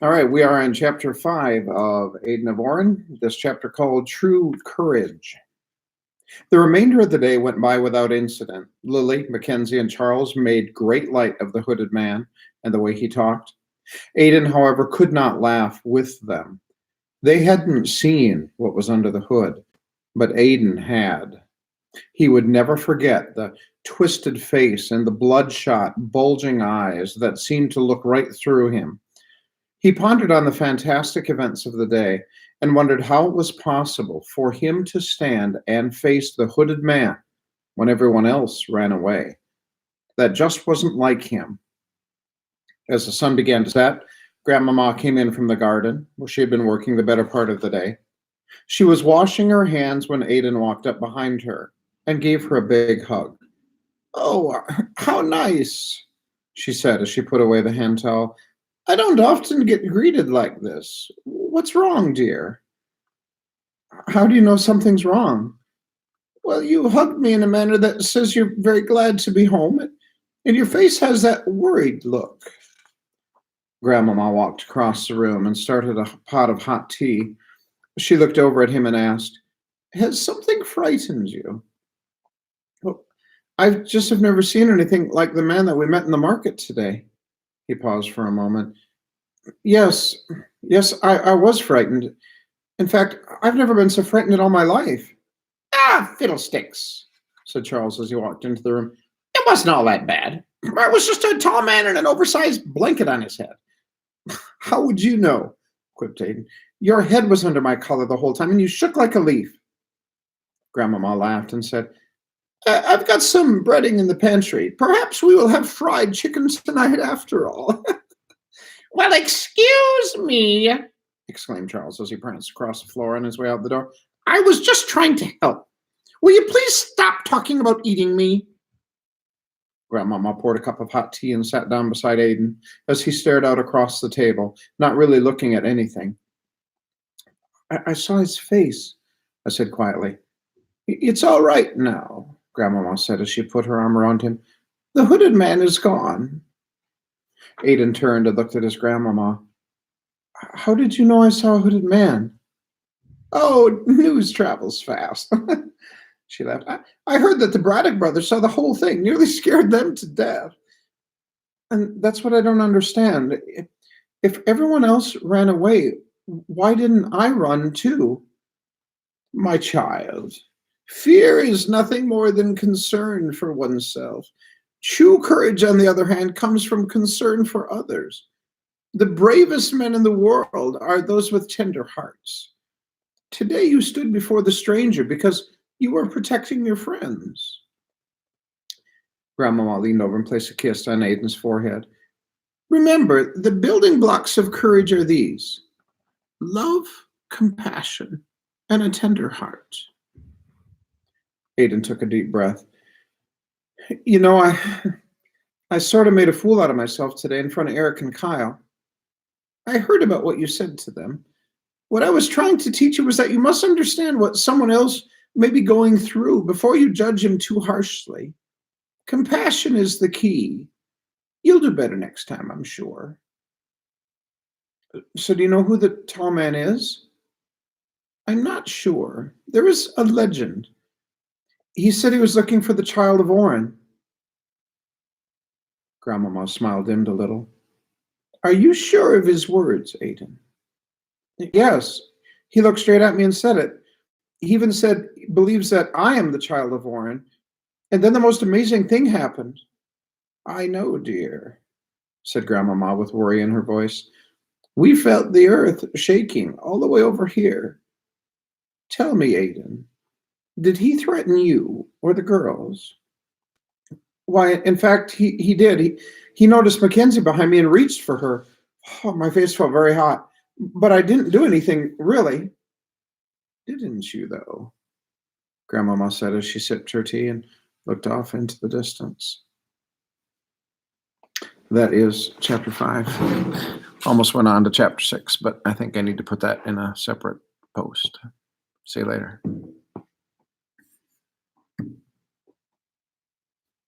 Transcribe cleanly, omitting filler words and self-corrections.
All right, we are in chapter 5 of Aidan of Oren, this chapter called True Courage. The remainder of the day went by without incident. Lily, Mackenzie, and Charles made great light of the hooded man and the way he talked. Aidan, however, could not laugh with them. They hadn't seen what was under the hood, but Aidan had. He would never forget the twisted face and the bloodshot, bulging eyes that seemed to look right through him. He pondered on the fantastic events of the day and wondered how it was possible for him to stand and face the hooded man when everyone else ran away. That just wasn't like him. As the sun began to set, Grandmama came in from the garden, where she had been working the better part of the day. She was washing her hands when Aidan walked up behind her and gave her a big hug. "Oh, how nice," she said as she put away the hand towel. "I don't often get greeted like this. What's wrong, dear?" "How do you know something's wrong?" "Well, you hugged me in a manner that says you're very glad to be home, and your face has that worried look." Grandmama walked across the room and started a pot of hot tea. She looked over at him and asked, "Has something frightened you?" "Well, I just have never seen anything like the man that we met in the market today." He paused for a moment. Yes, yes, I was frightened. In fact, I've never been so frightened in all my life." "Ah, fiddlesticks," said Charles as he walked into the room. "It wasn't all that bad. It was just a tall man and an oversized blanket on his head." "How would you know?" quipped Aidan. "Your head was under my collar the whole time, and you shook like a leaf." Grandmama laughed and said, "I've got some breading in the pantry. Perhaps we will have fried chicken tonight after all." "Well, excuse me," exclaimed Charles as he pranced across the floor on his way out the door. "I was just trying to help. Will you please stop talking about eating me?" Grandmama poured a cup of hot tea and sat down beside Aidan as he stared out across the table, not really looking at anything. I saw his face," I said quietly. "It's all right now," Grandmama said as she put her arm around him. "The hooded man is gone." Aidan turned and looked at his grandmama. "How did you know I saw a hooded man?" "Oh, news travels fast." She laughed. I heard that the Braddock brothers saw the whole thing, nearly scared them to death. And that's what I don't understand. If everyone else ran away, why didn't I run too?" "My child, fear is nothing more than concern for oneself. True courage, on the other hand, comes from concern for others. The bravest men in the world are those with tender hearts. Today you stood before the stranger because you were protecting your friends." Grandmama leaned over and placed a kiss on Aidan's forehead. "Remember, the building blocks of courage are these: love, compassion, and a tender heart." Aidan took a deep breath. "You know, I sort of made a fool out of myself today in front of Eric and Kyle. I heard about what you said to them. What I was trying to teach you was that you must understand what someone else may be going through before you judge him too harshly. Compassion is the key. You'll do better next time, I'm sure." "So do you know who the tall man is?" "I'm not sure. There is a legend. He said he was looking for the child of Oren." Grandmama smile dimmed a little. "Are you sure of his words, Aidan?" "Yes. He looked straight at me and said it. He even said he believes that I am the child of Oren. And then the most amazing thing happened." "I know, dear," said Grandmama with worry in her voice. "We felt the earth shaking all the way over here. Tell me, Aidan, did he threaten you or the girls?" "Why, in fact, he did. He noticed Mackenzie behind me and reached for her. Oh, my face felt very hot. But I didn't do anything, really." "Didn't you, though?" Grandmama said as she sipped her tea and looked off into the distance. That is chapter 5. Almost went on to chapter 6, but I think I need to put that in a separate post. See you later.